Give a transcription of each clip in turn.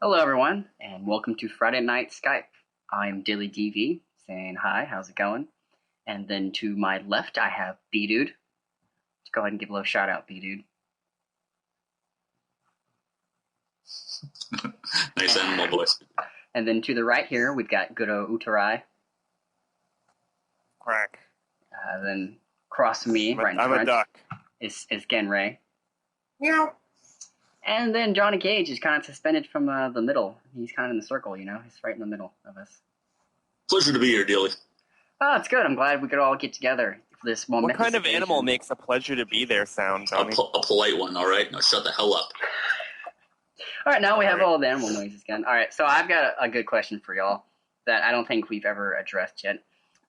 Hello, everyone, and welcome to Friday Night Skype. I'm Dilly DV saying hi, how's it going? And then to my left, I have B Dude. Let's go ahead and give a little shout out, B Dude. Nice animal voice. And then to the right here, we've got Goodo Utarai. Crack. Then across from me, right in I'm front, a duck. is Genray. Meow. And then Johnny Cage is kind of suspended from the middle. He's kind of in the circle, you know? He's right in the middle of us. Pleasure to be here, Dilly. Oh, it's good. I'm glad we could all get together for this momentous What kind of occasion. animal makes a pleasure to be there sound, A Johnny? polite one, all right? Now shut the hell up. All right, now we have all the animal noises again. All right, so I've got a good question for y'all that I don't think we've ever addressed yet.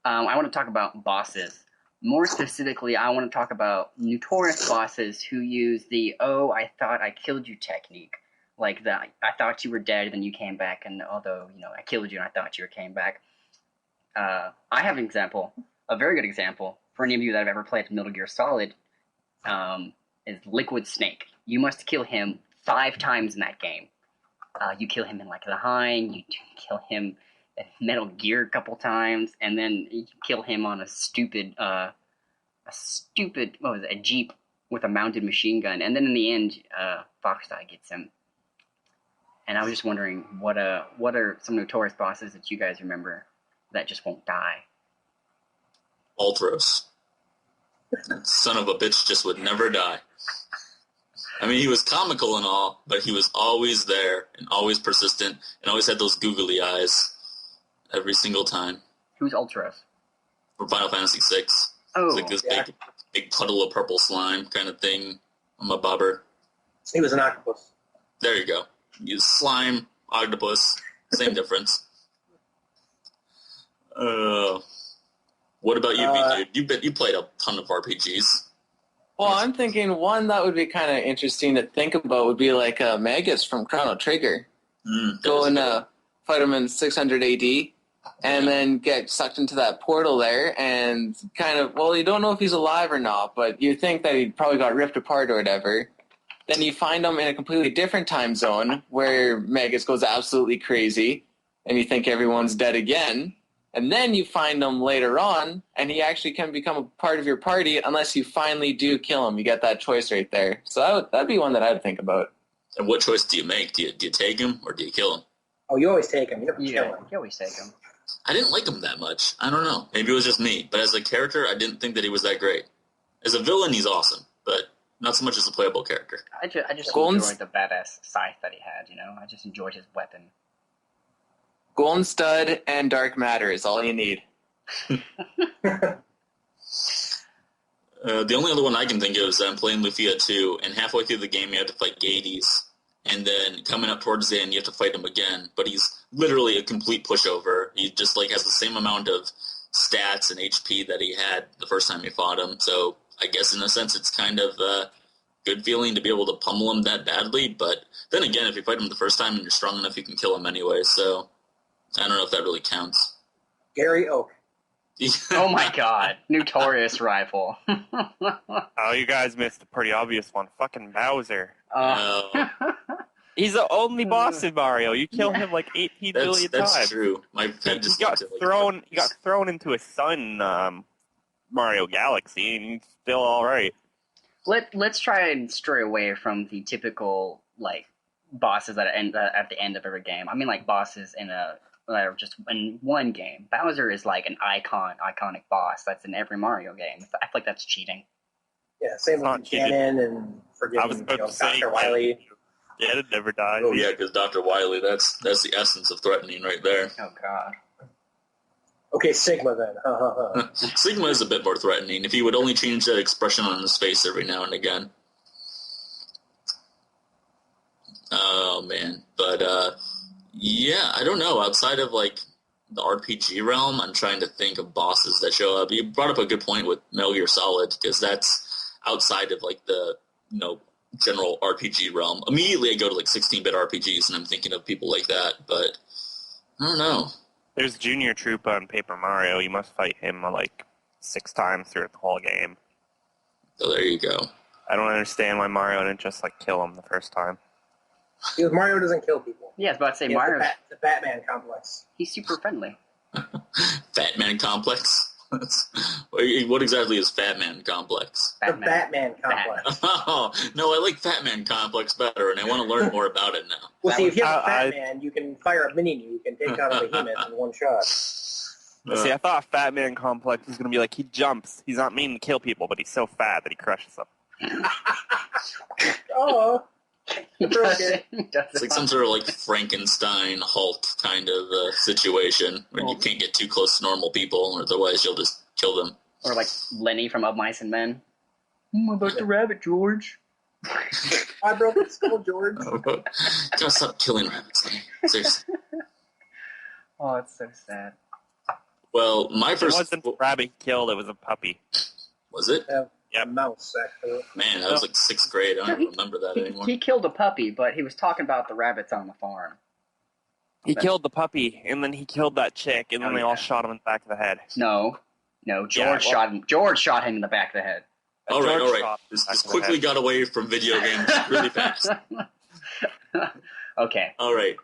I want to talk about bosses. More specifically, I want to talk about notorious bosses who use the "oh, I thought I killed you" technique. Like the "I thought you were dead, then you came back, and although I killed you and I thought you came back." I have an example, a very good example for any of you that have ever played Metal Gear Solid. Is Liquid Snake. You must kill him 5 times in that game. You kill him in like the Hind, you kill him in Metal Gear a couple times, and then you kill him on a stupid what was it, a Jeep with a mounted machine gun, and then in the end, Foxeye gets him. And I was just wondering, what are some notorious bosses that you guys remember that just won't die? Ultros. That son of a bitch just would never die. I mean, he was comical and all, but he was always there and always persistent and always had those googly eyes every single time. Who's Ultros? For Final Fantasy VI. Oh, It's like this big puddle of purple slime kind of thing on my bobber. He was an octopus. There you go. Use slime, octopus, same difference. What about you, dude? You played a ton of RPGs. Well, I'm thinking one that would be kind of interesting to think about would be like Magus from Chrono Trigger. Go and fight him in 600 AD, and then get sucked into that portal there, and kind of, well, you don't know if he's alive or not, but you think that he probably got ripped apart or whatever. Then you find him in a completely different time zone where Magus goes absolutely crazy, and you think everyone's dead again. And then you find him later on, and he actually can become a part of your party unless you finally do kill him. You get that choice right there. So that'd be one that I would think about. And what choice do you make? Do you take him or do you kill him? Oh, you always take him. You never kill him. you always take him. I didn't like him that much. I don't know. Maybe it was just me. But as a character, I didn't think that he was that great. As a villain, he's awesome, but not so much as a playable character. I just Golden's- enjoyed the badass scythe that he had, I just enjoyed his weapon. Golden Stud and Dark Matter is all you need. The only other one I can think of is that I'm playing Lufia 2, and halfway through the game you have to fight Gades, and then coming up towards the end you have to fight him again, but he's literally a complete pushover. He just has the same amount of stats and HP that he had the first time you fought him, so I guess in a sense it's kind of a good feeling to be able to pummel him that badly, but then again, if you fight him the first time and you're strong enough, you can kill him anyway, so I don't know if that really counts. Gary Oak. Oh my god, notorious rival. Oh, you guys missed a pretty obvious one. Fucking Bowser. He's the only boss in Mario. You kill him like 18 billion times. That's true. My He head just got went to, thrown. He got thrown into a sun, Mario Galaxy, and he's still all right. Let's try and stray away from the typical bosses that end at the end of every game. I mean, bosses that are just in one game. Bowser is like an iconic boss that's in every Mario game. I feel like that's cheating. Yeah, same Not with Ganon and I was about to say, Dr. Wily. Yeah, it never died. Oh yeah, because Dr. Wily, that's the essence of threatening right there. Oh god. Okay, Sigma then. Sigma is a bit more threatening. If he would only change that expression on his face every now and again. Oh man, but yeah, I don't know. Outside of the RPG realm, I'm trying to think of bosses that show up. You brought up a good point with Metal Gear Solid because that's outside of the general RPG realm. Immediately, I go to 16-bit RPGs, and I'm thinking of people like that. But I don't know. There's Junior Troop on Paper Mario. You must fight him 6 times throughout the whole game. So there you go. I don't understand why Mario didn't just kill him the first time. Because Mario doesn't kill people. Yeah, I was about to say He has Mario. the Batman complex. He's super friendly. Fat Man Complex. What exactly is Fat Man Complex? The Batman complex. Oh, no, I like Fat Man Complex better, and I want to learn more about it now. Well, see, if you have a I- Fat Man, you can fire a mini nuke and take out a behemoth in one shot. See, I thought Fat Man Complex was going to be like, he jumps. He's not meaning to kill people, but he's so fat that he crushes them. Oh, He does Okay. it. He does It's it. like some sort of like Frankenstein Hulk kind of situation where you can't get too close to normal people, otherwise you'll just kill them. Or like Lenny from Of Mice and Men. What about the rabbit, George? I broke his skull, George. Gotta stop killing rabbits, honey. Seriously. Oh, it's so sad. Well, my It first wasn't a rabbit he killed, it was a puppy. was it? A Yep. mouse, actually. Man, that was like 6th grade. I don't even remember that anymore. He killed a puppy, but he was talking about the rabbits on the farm. He killed the puppy, and then he killed that chick, and then Oh, they yeah. all shot him in the back of the head. No, George Yeah, well- shot him. George shot him in the back of the head. All right, George all right. shot him in This the back of the quickly head. got away from video games really fast. Okay. All right.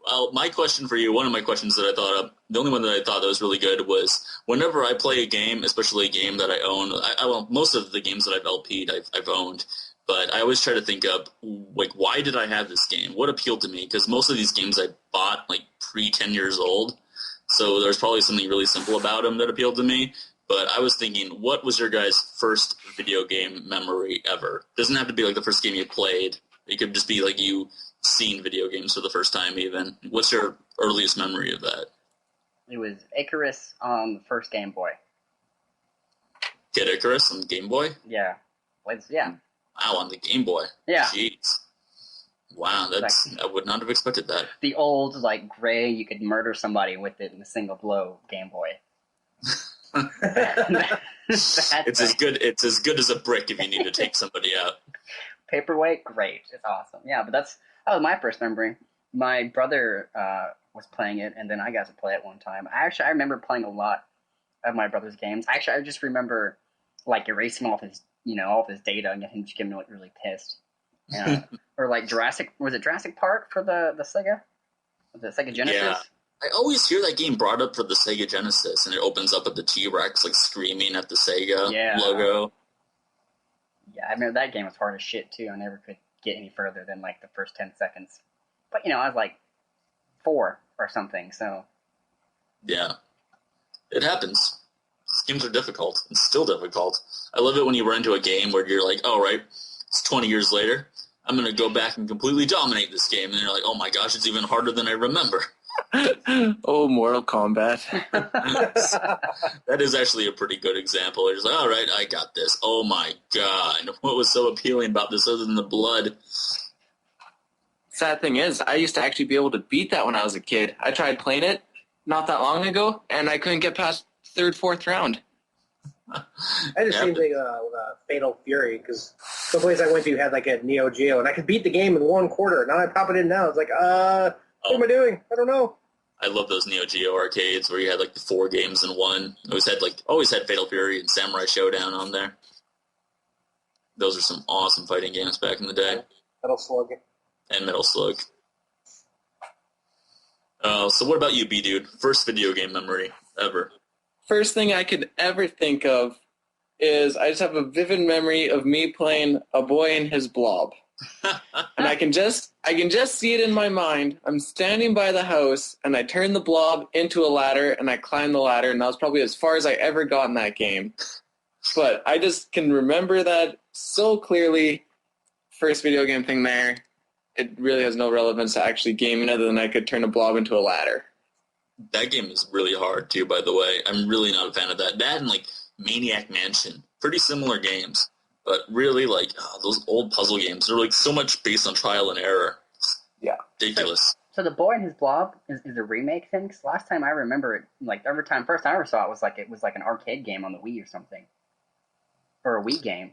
Well, my question for you, one of my questions that I thought of, the only one that I thought that was really good was whenever I play a game, especially a game that I own, well, most of the games that I've LP'd, I've owned, but I always try to think of, like, why did I have this game? What appealed to me? Because most of these games I bought, like, pre-10 years old, so there's probably something really simple about them that appealed to me. But I was thinking, what was your guys' first video game memory ever? Doesn't have to be, like, the first game you played. It could just be, like, you seen video games for the first time even. What's your earliest memory of that? It was Icarus on the first Game Boy. Kid Icarus on Game Boy? Yeah. Yeah. Wow, on the Game Boy. Yeah. Jeez. Wow, I would not have expected that. The old, like, gray, you could murder somebody with it in a single blow Game Boy. It's as good as a brick if you need to take somebody out. Paperweight, great. It's awesome. Yeah, but that was my first memory. My brother was playing it, and then I got to play it one time. I remember playing a lot of my brother's games. I just remember, like, erasing all of his data and him just getting really pissed. Or like was it Jurassic Park for the Sega? The Sega Genesis? Yeah. I always hear that game brought up for the Sega Genesis, and it opens up with the T-Rex, like, screaming at the Sega logo. Yeah, I remember that game was hard as shit, too. I never could get any further than, like, the first 10 seconds. But, I was, like, 4 or something, so... Yeah. It happens. These games are difficult. It's still difficult. I love it when you run into a game where you're like, oh, right, it's 20 years later. I'm going to go back and completely dominate this game. And you're like, oh, my gosh, it's even harder than I remember. Oh, Mortal Kombat. That is actually a pretty good example. You're just like, all right, I got this. Oh my god. What was so appealing about this other than the blood? Sad thing is, I used to actually be able to beat that when I was a kid. I tried playing it not that long ago, and I couldn't get past third, fourth round. I had the same thing with Fatal Fury, because the place I went to had like a Neo Geo, and I could beat the game in 1 quarter. Now I pop it in now. It's like, what am I doing? I don't know. I love those Neo Geo arcades where you had like the 4 games in one. Always had Fatal Fury and Samurai Showdown on there. Those are some awesome fighting games back in the day. Metal Slug. And Metal Slug. So what about you, B-Dude? First video game memory ever? First thing I could ever think of is I just have a vivid memory of me playing A Boy and His Blob. And I can just see it in my mind. I'm standing by the house, and I turn the blob into a ladder, and I climb the ladder, and that was probably as far as I ever got in that game. But I just can remember that so clearly. First video game thing there. It really has no relevance to actually gaming other than I could turn a blob into a ladder. That game is really hard, too, by the way. I'm really not a fan of that. That and, like, Maniac Mansion. Pretty similar games. But really, like, those old puzzle games, they're, like, so much based on trial and error. Yeah. Ridiculous. So The Boy and His Blob is a remake thing? 'Cause last time I remember it, like, first time I ever saw it was like an arcade game on the Wii or something. Or a Wii game.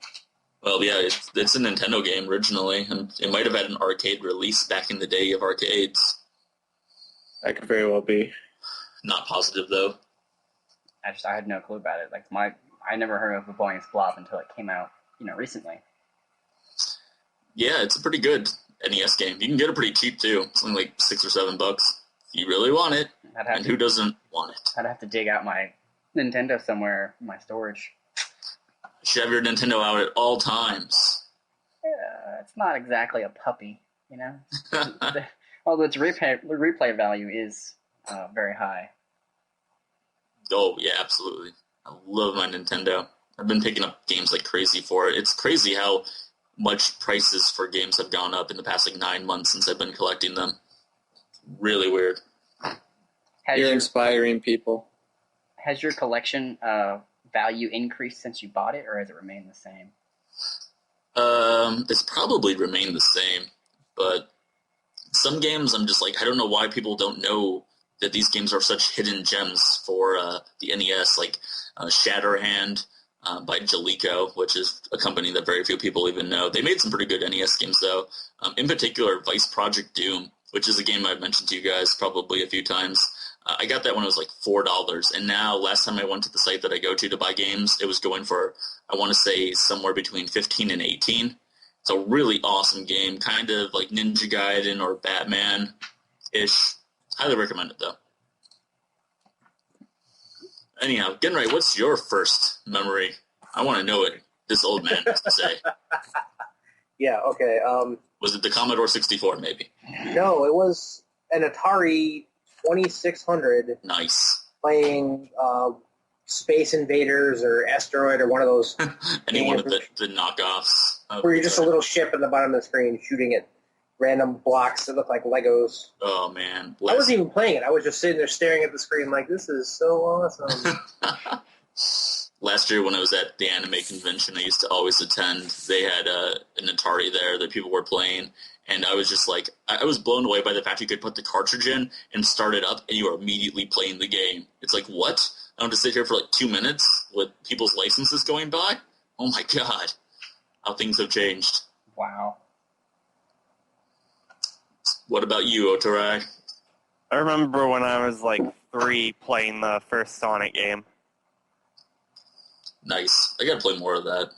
Well, yeah, it's a Nintendo game originally, and it might have had an arcade release back in the day of arcades. That could very well be. Not positive, though. I had no clue about it. Like, I never heard of The Boy and His Blob until it came out, recently. Yeah, it's pretty good. NES game. You can get it pretty cheap too. It's only like $6 or $7. You really want it, and who doesn't want it? I'd have to dig out my Nintendo somewhere, my storage. You should have your Nintendo out at all times. Yeah, it's not exactly a puppy, you know? Although its replay value is very high. Oh, yeah, absolutely. I love my Nintendo. I've been picking up games like crazy for it. It's crazy how much prices for games have gone up in the past 9 months since I've been collecting them. Really weird. You're inspiring people. Has your collection value increased since you bought it, or has it remained the same? It's probably remained the same, but some games I'm just like, I don't know why people don't know that these games are such hidden gems for the NES, like Shatterhand by Jaleco, which is a company that very few people even know. They made some pretty good NES games, though. In particular, Vice Project Doom, which is a game I've mentioned to you guys probably a few times. I got that when it was like $4, and now last time I went to the site that I go to buy games, it was going for, I want to say, somewhere between $15 and $18. It's a really awesome game, kind of like Ninja Gaiden or Batman-ish. Highly recommend it, though. Anyhow, Genrai, what's your first memory? I want to know what this old man has to say. Yeah, okay. Was it the Commodore 64, maybe? No, it was an Atari 2600. Nice. Playing Space Invaders or Asteroid or one of those. Any one of the knockoffs. Where you're just a little ship at the bottom of the screen shooting at random blocks that look like Legos. Oh, man. I wasn't even playing it. I was just sitting there staring at the screen like, this is so awesome. Last year when I was at the anime convention I used to always attend, they had an Atari there that people were playing, and I was just like, I was blown away by the fact you could put the cartridge in and start it up, and you are immediately playing the game. It's like, what? I don't have to sit here for like 2 minutes with people's licenses going by? Oh my god. How things have changed. Wow. What about you, Otarai? I remember when I was like 3 playing the first Sonic game. Nice. I gotta play more of that.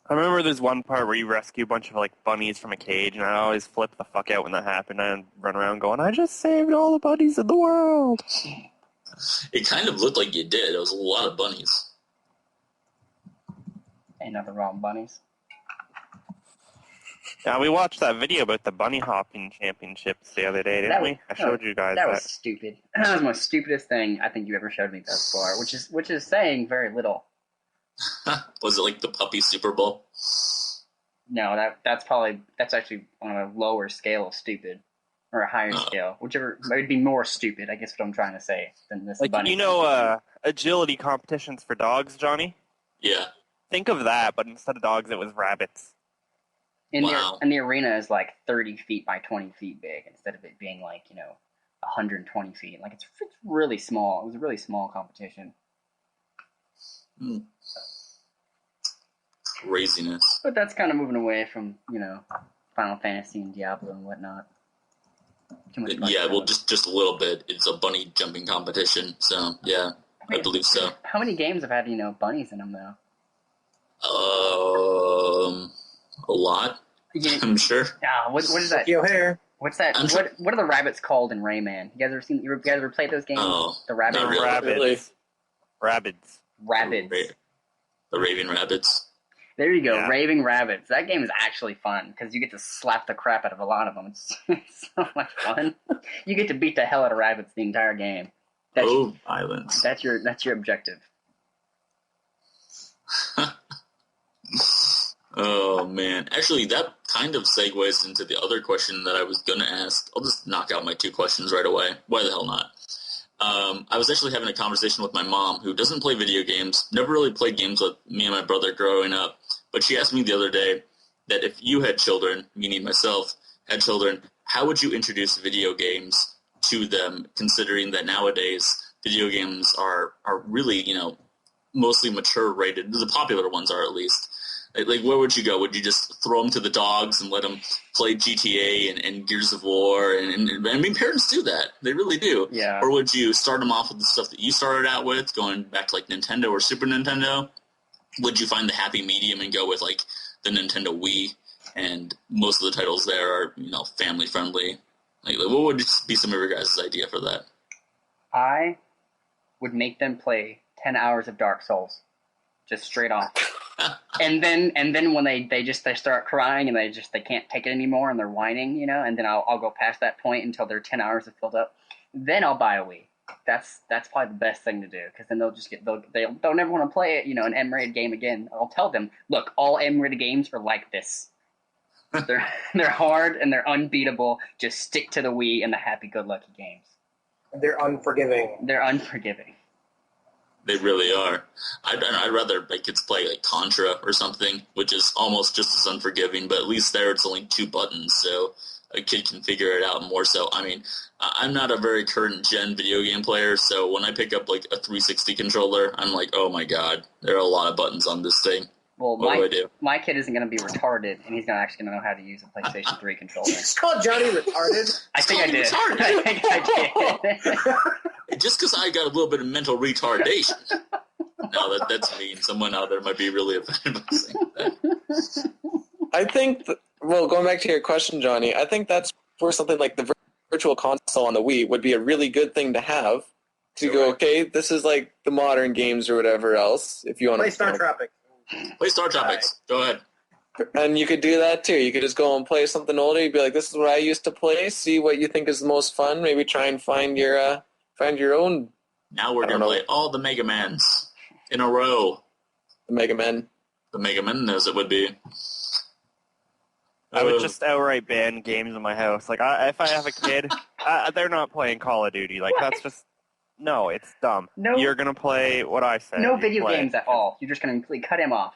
I remember there's one part where you rescue a bunch of like bunnies from a cage, and I always flip the fuck out when that happened. I'd run around going, I just saved all the bunnies in the world. It kind of looked like you did. It was a lot of bunnies. Ain't nothing wrong with bunnies. Yeah, we watched that video about the bunny hopping championships the other day, didn't we? I showed you guys that. That was stupid. That was the most stupidest thing I think you ever showed me thus far, which is saying very little. Was it like the puppy Super Bowl? No, that's actually on a lower scale of stupid, or a higher scale, whichever. It would be more stupid, I guess. What I'm trying to say than this. Like, bunny you know, agility competitions for dogs, Johnny. Yeah. Think of that, but instead of dogs, it was rabbits. And the arena is like 30 feet by 20 feet big instead of it being like, 120 feet. Like, it's really small. It was a really small competition. Craziness. But that's kind of moving away from, Final Fantasy and Diablo and whatnot. Too much Yeah, well, just a little bit. It's a bunny jumping competition, so, yeah, I believe so. How many games have had, bunnies in them, though? A lot. Yeah. I'm sure. What is that? Your hair. What's that? What are the rabbits called in Rayman? You guys ever played those games? Oh, the rabbits. Rabbids. The raving rabbits. There you go, yeah. Raving Rabbits. That game is actually fun because you get to slap the crap out of a lot of them. It's so much fun. You get to beat the hell out of rabbits the entire game. Violence. That's your objective. Oh, man. Actually, that kind of segues into the other question that I was going to ask. I'll just knock out my 2 questions right away. Why the hell not? I was actually having a conversation with my mom, who doesn't play video games, never really played games with me and my brother growing up. But she asked me the other day that if you had children, meaning myself, had children, how would you introduce video games to them, considering that nowadays video games are really, mostly mature rated. The popular ones are, at least. Like, where would you go? Would you just throw them to the dogs and let them play GTA and Gears of War? And I mean, parents do that. They really do. Yeah. Or would you start them off with the stuff that you started out with, going back to, like, Nintendo or Super Nintendo? Would you find the happy medium and go with, like, the Nintendo Wii? and most of the titles there are, family friendly. Like, what would be some of your guys' idea for that? I would make them play 10 hours of Dark Souls, just straight off. and then when they start crying and they can't take it anymore and they're whining, and then I'll go past that point until their 10 hours have filled up. Then I'll buy a Wii. That's probably the best thing to do, because then they'll never want to play it, an M-rated game again. I'll tell them, look, all M-rated games are like this. They're hard and they're unbeatable. Just stick to the Wii and the happy-go-lucky games. They're unforgiving. They're unforgiving. They really are. I'd rather my kids play like Contra or something, which is almost just as unforgiving, but at least there it's only 2 buttons, so a kid can figure it out more so. I mean, I'm not a very current gen video game player, so when I pick up like a 360 controller, I'm like, oh my god, there are a lot of buttons on this thing. Well, what do I do? My kid isn't going to be retarded, and he's actually going to know how to use a PlayStation 3 controller. You just called Johnny retarded? I think I did. I think I did. Just because I got a little bit of mental retardation. No, that's mean. Someone out there might be really offended by saying that. I think, going back to your question, Johnny, I think that's where something like the virtual console on the Wii would be a really good thing to have. To go, okay, this is like the modern games or whatever else. If you want Play to Star Tropics. Play Star Tropics. Go ahead. And you could do that too. You could just go and play something older. You'd be like, this is what I used to play. See what you think is the most fun. Maybe try and find your own. Now we're going to play all the Mega Mans in a row. The Mega Men. The Mega Men, as it would be. I would just outright ban games in my house. Like, if I have a kid, they're not playing Call of Duty. Like, that's just... No, it's dumb. No, you're going to play what I said. No video games at all. You're just going to completely cut him off.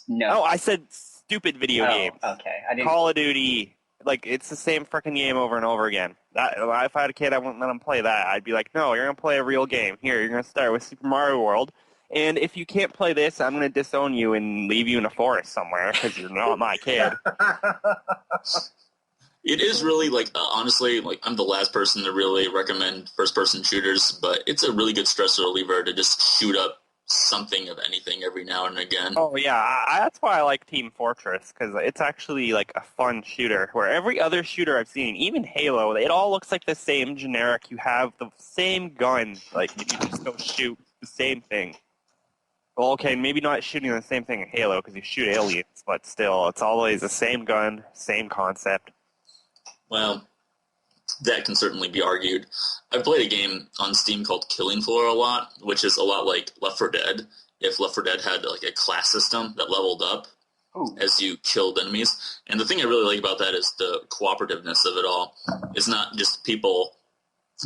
No. Oh, I said stupid video games. Okay. I didn't... Call of Duty. Like, it's the same freaking game over and over again. If I had a kid, I wouldn't let him play that. I'd be like, no, you're going to play a real game. Here, you're going to start with Super Mario World. And if you can't play this, I'm going to disown you and leave you in a forest somewhere because you're not my kid. It is really, honestly, I'm the last person to really recommend first-person shooters, but it's a really good stress reliever to just shoot up something of anything every now and again. Oh, yeah. That's why I like Team Fortress, because it's actually, a fun shooter, where every other shooter I've seen, even Halo, it all looks like the same generic. You have the same gun. You just go shoot the same thing. Well, okay, maybe not shooting the same thing in Halo, because you shoot aliens, but still, it's always the same gun, same concept. Well, that can certainly be argued. I've played a game on Steam called Killing Floor a lot, which is a lot like Left 4 Dead. If Left 4 Dead had a class system that leveled up as you killed enemies. And the thing I really like about that is the cooperativeness of it all. It's not just people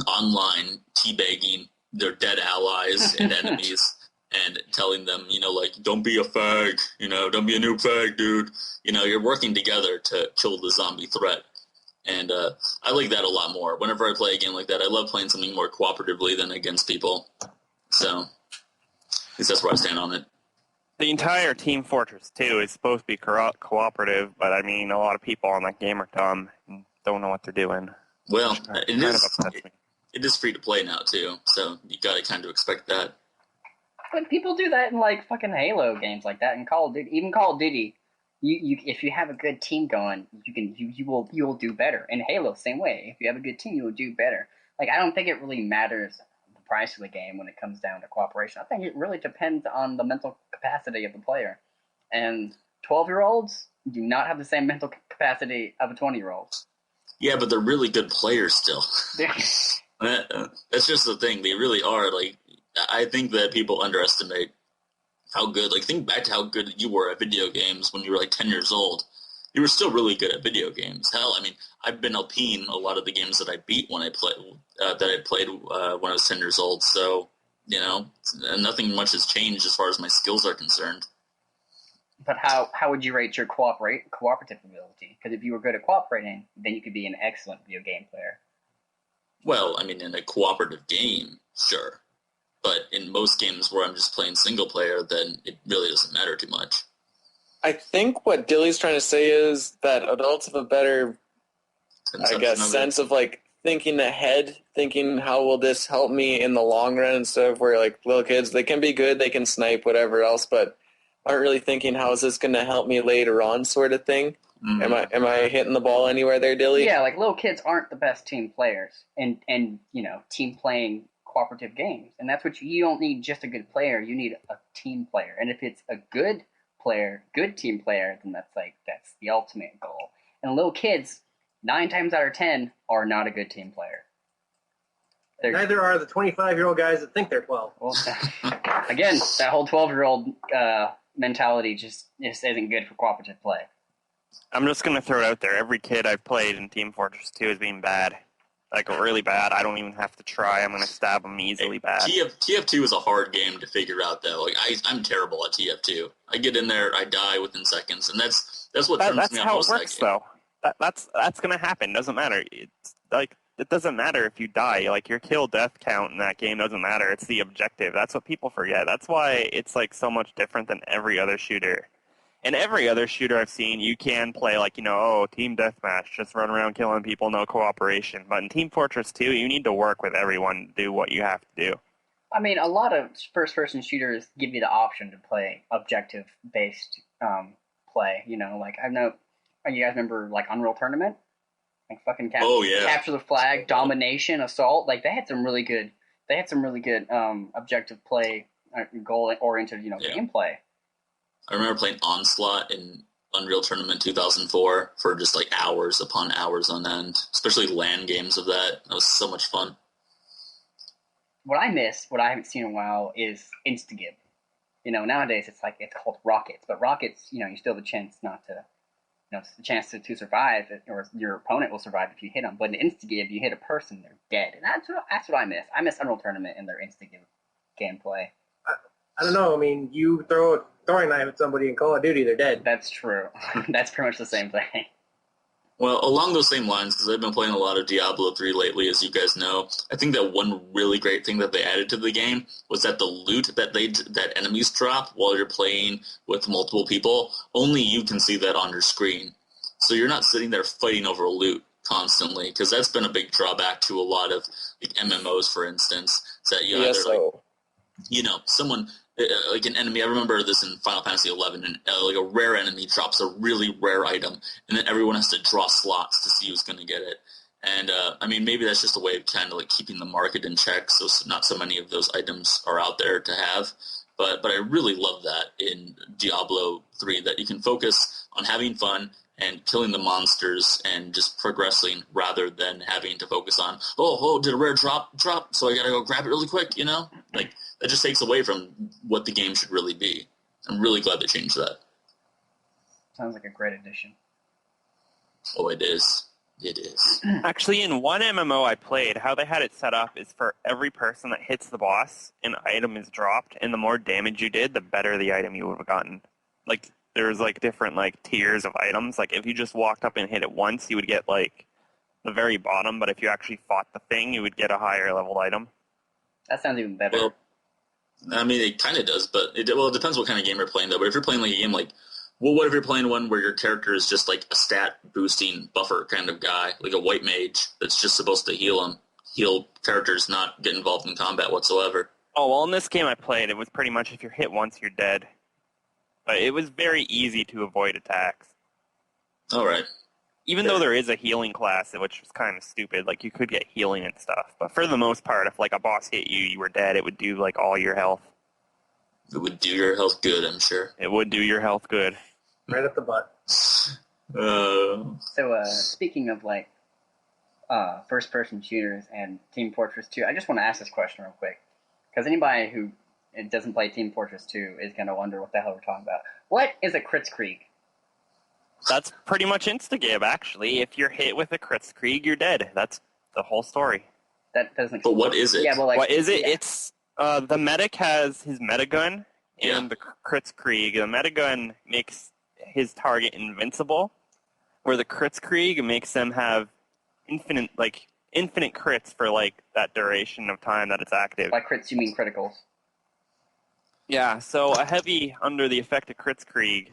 online teabagging their dead allies and enemies and telling them, don't be a fag, don't be a new fag, dude. You're working together to kill the zombie threat. And I like that a lot more. Whenever I play a game like that, I love playing something more cooperatively than against people. So, at least that's where I stand on it. The entire Team Fortress 2 is supposed to be cooperative, but I mean, a lot of people on that game are dumb and don't know what they're doing. Well, it is free to play now, too, so you gotta kind of expect that. But people do that in, fucking Halo games like that, and Call of Duty. Even Call of Duty... You if you have a good team going, you will do better. In Halo, same way. If you have a good team, you will do better. I don't think it really matters the price of the game when it comes down to cooperation. I think it really depends on the mental capacity of the player. And 12-year-olds do not have the same mental capacity of a 20-year-old. Yeah, but they're really good players still. That's just the thing. They really are. I think that people underestimate how good, think back to how good you were at video games when you were 10 years old. You were still really good at video games. Hell, I've been LPing a lot of the games that I beat when I played when I was 10 years old. So, nothing much has changed as far as my skills are concerned. But how would you rate your cooperative ability? Because if you were good at cooperating, then you could be an excellent video game player. Well, in a cooperative game, sure. But in most games where I'm just playing single player, then it really doesn't matter too much. I think what Dilly's trying to say is that adults have a better, sense of thinking ahead, thinking how will this help me in the long run instead of where little kids, they can be good, they can snipe, whatever else, but aren't really thinking how is this going to help me later on sort of thing. Am I hitting the ball anywhere there, Dilly? Yeah, like little kids aren't the best team players, and team playing cooperative games, and that's what you don't need just a good player. You need a team player, and if it's a good player, good team player, then that's the ultimate goal. And little kids, 9 times out of 10, are not a good team player. Neither are the 25-year-old guys that think they're 12. Well, again, that whole 12-year-old mentality just isn't good for cooperative play. I'm just going to throw it out there. Every kid I've played in Team Fortress 2 has been bad. Like, really bad. I don't even have to try. I'm going to stab them easily bad. TF2 is a hard game to figure out, though. Like, I'm terrible at TF2. I get in there, I die within seconds, and that's what turns me off most of that game. That's how it works, though. That's going to happen. Doesn't matter. It's like, it doesn't matter if you die. Like, your kill-death count in that game doesn't matter. It's the objective. That's what people forget. That's why it's, like, so much different than every other shooter. In every other shooter I've seen, you can play like, team deathmatch, just run around killing people, no cooperation. But in Team Fortress 2, you need to work with everyone to do what you have to do. I mean, a lot of first-person shooters give you the option to play objective-based play. Like I know, you guys remember like Unreal Tournament, like fucking capture the flag, domination, assault. Like they had some really good objective play, goal-oriented gameplay. I remember playing Onslaught in Unreal Tournament 2004 for just like hours upon hours on end, especially LAN games of that. That was so much fun. What I miss, what I haven't seen in a while, is Instagib. Nowadays it's called Rockets, but Rockets, you still have a chance the chance to survive, or your opponent will survive if you hit them. But in Instagib, you hit a person, they're dead, and that's what I miss. I miss Unreal Tournament and their Instagib gameplay. I don't know. I mean, you throw a throwing knife at somebody in Call of Duty, they're dead. That's true. That's pretty much the same thing. Well, along those same lines, because I've been playing a lot of Diablo 3 lately, as you guys know, I think that one really great thing that they added to the game was that the loot that enemies drop while you're playing with multiple people, only you can see that on your screen. So you're not sitting there fighting over loot constantly, because that's been a big drawback to a lot of like, MMOs, for instance. Is that someone... like an enemy, I remember this in Final Fantasy XI, and like a rare enemy drops a really rare item, and then everyone has to draw slots to see who's going to get it. And I mean, maybe that's just a way of kind of like keeping the market in check, so not so many of those items are out there to have. But I really love that in Diablo 3, that you can focus on having fun and killing the monsters and just progressing rather than having to focus on, did a rare drop, so I gotta go grab it really quick, Like, that just takes away from what the game should really be. I'm really glad they changed that. Sounds like a great addition. Oh, it is. It is. Actually, in one MMO I played, how they had it set up is for every person that hits the boss, an item is dropped, and the more damage you did, the better the item you would have gotten. Like, there's like different like tiers of items. Like, if you just walked up and hit it once, you would get like the very bottom, but if you actually fought the thing, you would get a higher level item. That sounds even better. Well, I mean, it kind of does, but it depends what kind of game you're playing, though. But if you're playing like a game like, what if you're playing one where your character is just like a stat-boosting buffer kind of guy, like a white mage that's just supposed to heal characters, not get involved in combat whatsoever? Oh, well, in this game I played, it was pretty much if you're hit once, you're dead. But it was very easy to avoid attacks. All right. Even though there is a healing class, which was kind of stupid, like you could get healing and stuff. But for the most part, if like a boss hit you, you were dead, it would do like all your health. It would do your health good, I'm sure. It would do your health good. Right up the butt. So speaking of like first-person shooters and Team Fortress 2, I just want to ask this question real quick. Because anybody who doesn't play Team Fortress 2 is going to wonder what the hell we're talking about. What is a Kritzkrieg? That's pretty much Instagib, actually. If you're hit with a Kritzkrieg, you're dead. That's the whole story. That doesn't. But what is it? Yeah, well, like, what is it? Yeah. It's the medic has his metagun, and the Kritzkrieg. The metagun makes his target invincible, where the Kritzkrieg makes them have infinite crits for like that duration of time that it's active. By crits, you mean criticals? Yeah. So a heavy under the effect of Kritzkrieg.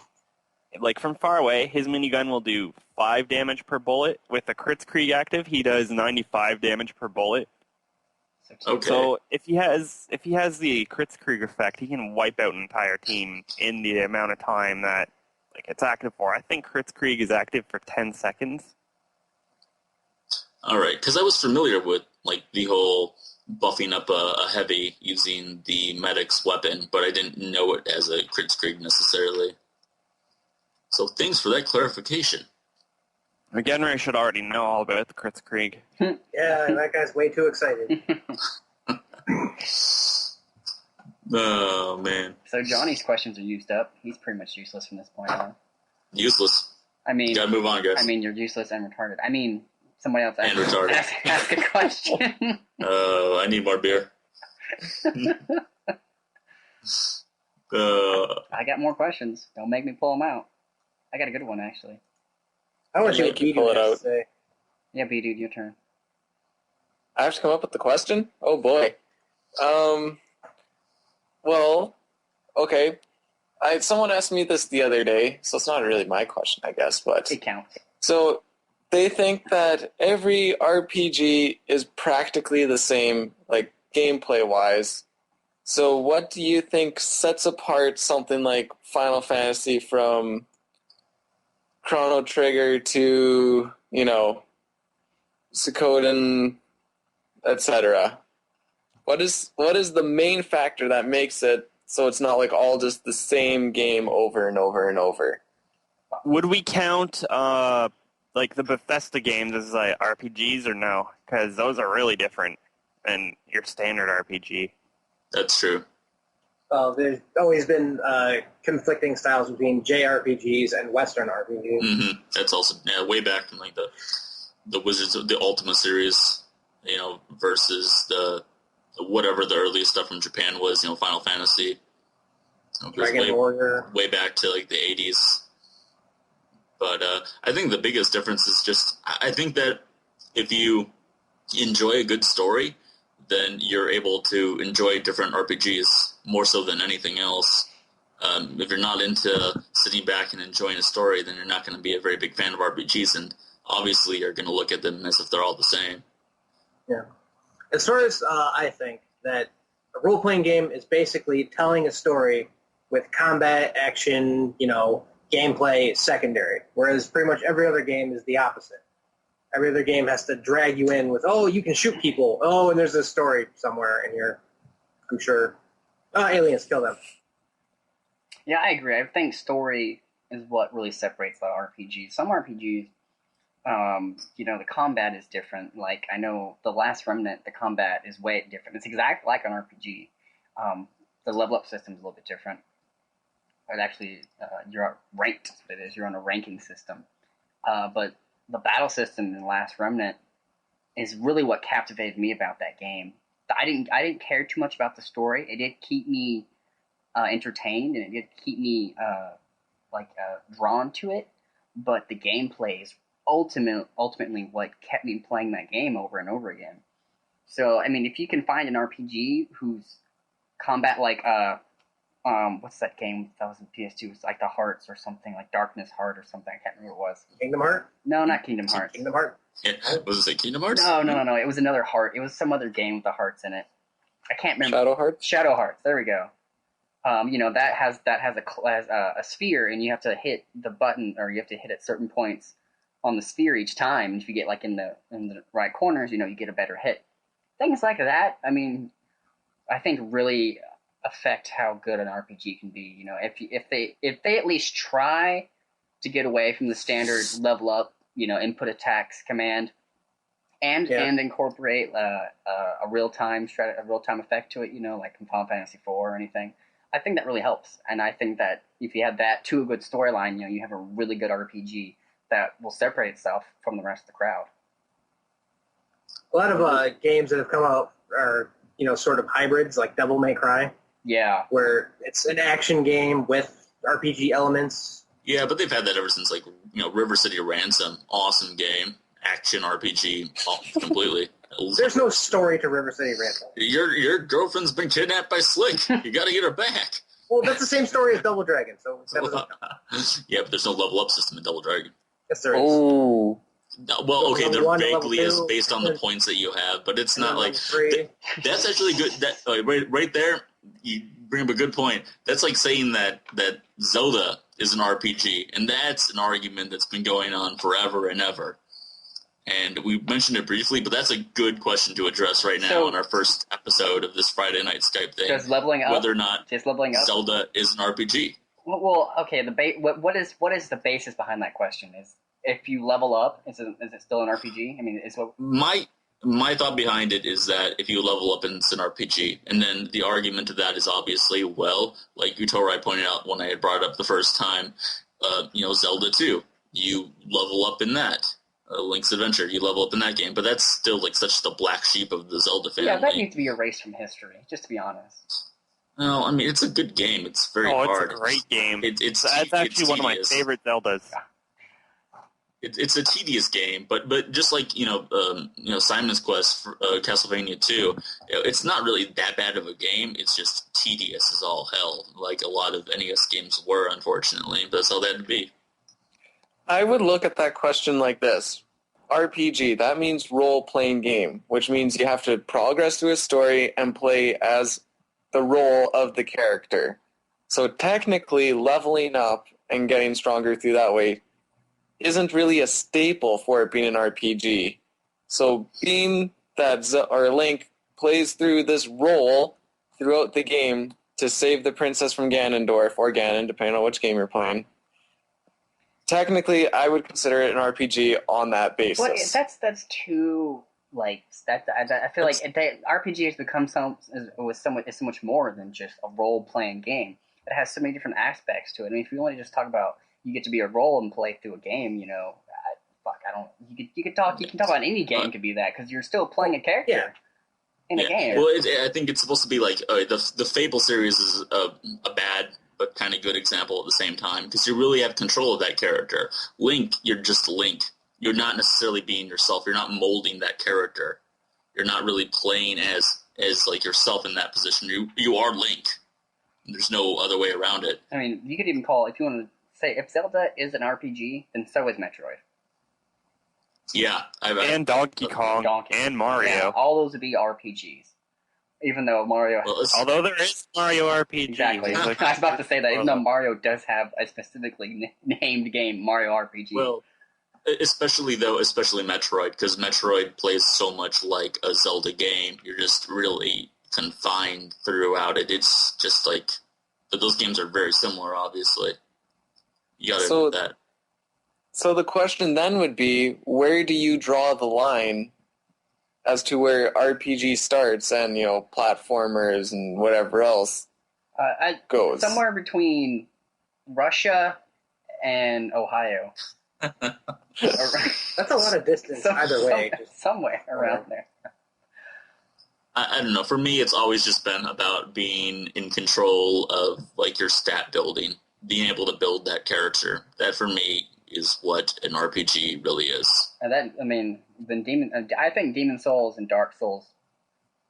Like, from far away, his minigun will do 5 damage per bullet. With the Kritzkrieg active, he does 95 damage per bullet. Okay. So if he has the Kritzkrieg effect, he can wipe out an entire team in the amount of time that like it's active for. I think Kritzkrieg is active for 10 seconds. All right, because I was familiar with like the whole buffing up a heavy using the medic's weapon, but I didn't know it as a Kritzkrieg necessarily. So thanks for that clarification. McGenry should already know all about the Kritzkrieg. Yeah, that guy's way too excited. Oh, man. So Johnny's questions are used up. He's pretty much useless from this point on. Useless. I mean, gotta move on, guys. I mean, you're useless and retarded. I mean, somebody else And retarded. ask a question. I need more beer. I got more questions. Don't make me pull them out. I got a good one, actually. I want to see what Make you B-Dude pull it has to out. say. Yeah, B-Dude, your turn. I have to come up with the question? Oh, boy. Well, okay. Someone asked me this the other day, so it's not really my question, I guess, but... It counts. So, they think that every RPG is practically the same, like, gameplay-wise. So what do you think sets apart something like Final Fantasy from Chrono Trigger to, Suikoden, etc.? What is the main factor that makes it so it's not like all just the same game over and over and over? Would we count like the Bethesda games as like RPGs or no? Because those are really different than your standard RPG. That's true. Well, there's always been conflicting styles between JRPGs and Western RPGs. Mm-hmm. That's also way back in like the Wizards of the Ultima series, versus the whatever the earliest stuff from Japan was, Final Fantasy. Dragon Warrior. Way back to like the 80s. But I think the biggest difference is just I think that if you enjoy a good story, then you're able to enjoy different RPGs more so than anything else. If you're not into sitting back and enjoying a story, then you're not going to be a very big fan of RPGs, and obviously you're going to look at them as if they're all the same. Yeah. As far as I think that a role-playing game is basically telling a story with combat, action, gameplay secondary, whereas pretty much every other game is the opposite. Every other game has to drag you in with, you can shoot people. Oh, and there's a story somewhere in here. I'm sure. Aliens, kill them. Yeah, I agree. I think story is what really separates the RPGs. Some RPGs, the combat is different. Like, I know The Last Remnant, the combat is way different. It's exactly like an RPG. The level up system is a little bit different. But actually, you're ranked, that's what it is. You're on a ranking system. But the battle system in The Last Remnant is really what captivated me about that game. I didn't care too much about the story. It did keep me entertained, and it did keep me drawn to it. But the gameplay is ultimately what kept me playing that game over and over again. So, I mean, if you can find an RPG whose combat, what's that game that was in PS2? It's like the Hearts or something, like Darkness Heart or something. I can't remember what it was. Kingdom Heart? No, not Kingdom Hearts. Kingdom Heart? Yeah, was it Kingdom Hearts? No. It was another Heart. It was some other game with the hearts in it. I can't remember. Shadow Hearts? Shadow Hearts. There we go. That has a sphere, and you have to hit the button, or you have to hit at certain points on the sphere each time. And if you get in the right corners, you get a better hit. Things like that. I mean, I think really affect how good an RPG can be. If they at least try to get away from the standard level up, input attacks command, and incorporate a real time effect to it, like in Final Fantasy IV or anything. I think that really helps, and I think that if you have that to a good storyline, you have a really good RPG that will separate itself from the rest of the crowd. A lot of games that have come out are sort of hybrids, like Devil May Cry. Yeah. Where it's an action game with RPG elements. Yeah, but they've had that ever since, River City Ransom. Awesome game. Action RPG. Completely. There's no story to River City Ransom. Your girlfriend's been kidnapped by Slick. You gotta get her back. Well, that's the same story as Double Dragon, so that doesn't count. Yeah, but there's no level up system in Double Dragon. Yes, there is. Oh. No, well, okay, there Level 1 to vaguely level 2, is based on the points that you have, but it's not like... That's actually good. Right there, you bring up a good point. That's like saying that Zelda is an RPG, and that's an argument that's been going on forever and ever. And we mentioned it briefly, but that's a good question to address right now in our first episode of this Friday night Skype thing. Does leveling up, whether or not Zelda is an RPG. Well, okay. What is the basis behind that question? Is if you level up, is it still an RPG? I mean, is what my thought behind it is that if you level up, it's an RPG, and then the argument to that is obviously, well, like Utorai pointed out when I had brought it up the first time, Zelda 2, you level up in that. Link's Adventure, you level up in that game, but that's still like such the black sheep of the Zelda family. Yeah, that needs to be erased from history, just to be honest. No, I mean, it's a good game. It's very hard. It's a great game. It's actually one of my favorite Zeldas. Yeah. It's a tedious game, but just like Simon's Quest for Castlevania 2, it's not really that bad of a game. It's just tedious as all hell, like a lot of NES games were, unfortunately. But that's how that'd be. I would look at that question like this. RPG, that means role-playing game, which means you have to progress through a story and play as the role of the character. So technically, leveling up and getting stronger through that way isn't really a staple for it being an RPG. So being that Link plays through this role throughout the game to save the princess from Ganondorf, or Ganon, depending on which game you're playing, technically, I would consider it an RPG on that basis. But that's too I feel like RPG has become so much more than just a role playing game. It has so many different aspects to it. I mean, if you want to just talk about you get to be a role and play through a game, you can talk about any game could be that because you're still playing a character in a game. Well, I think it's supposed to be like the Fable series is a bad but kind of good example at the same time, because you really have control of that character. Link, you're just Link. You're not necessarily being yourself. You're not molding that character. You're not really playing as like yourself in that position. You are Link. There's no other way around it. I mean, you could even call, if you want to say, if Zelda is an RPG, then so is Metroid. Yeah. And Donkey Kong and Mario. Yeah, all those would be RPGs. Even though Mario... although there is Mario RPG. Exactly. I was about to say that, even though Mario does have a specifically named game, Mario RPG. Well, especially Metroid, because Metroid plays so much like a Zelda game. You're just really confined throughout it. It's just like... Those games are very similar, obviously. You gotta admit that. So the question then would be, where do you draw the line as to where RPG starts and, platformers and whatever else goes? Somewhere between Russia and Ohio. That's a lot of distance either way. Somewhere around there. I don't know. For me, it's always just been about being in control of like your stat building, being able to build that character. That for me is what an RPG really is. And I think Demon Souls and Dark Souls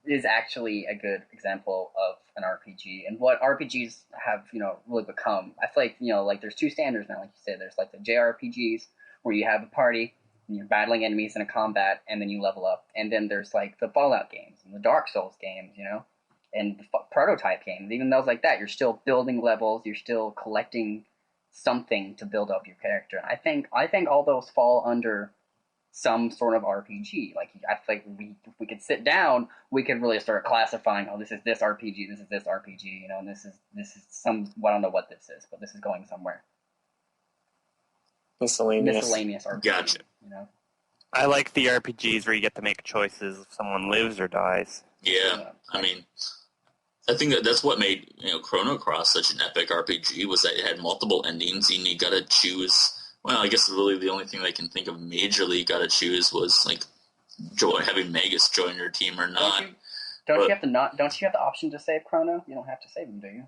is actually a good example of an RPG and what RPGs have, really become. I feel like, there's two standards now, like you said. There's like the JRPGs where you have a party and you're battling enemies in a combat and then you level up. And then there's like the Fallout games and the Dark Souls games, and the prototype games. Even those like that, you're still building levels, you're still collecting something to build up your character. And I think all those fall under some sort of RPG. Like I think if we could sit down, we could really start classifying. Oh, this is this RPG. This is this RPG. And this is some. Well, I don't know what this is, but this is going somewhere. Miscellaneous RPG. Gotcha. I like the RPGs where you get to make choices if someone lives or dies. Yeah. I mean, I think that's what made Chrono Cross such an epic RPG, was that it had multiple endings and you got to choose. Well, I guess really the only thing I can think of majorly you got to choose was like having Magus join your team or not. Don't you have the option to save Chrono? You don't have to save him, do you?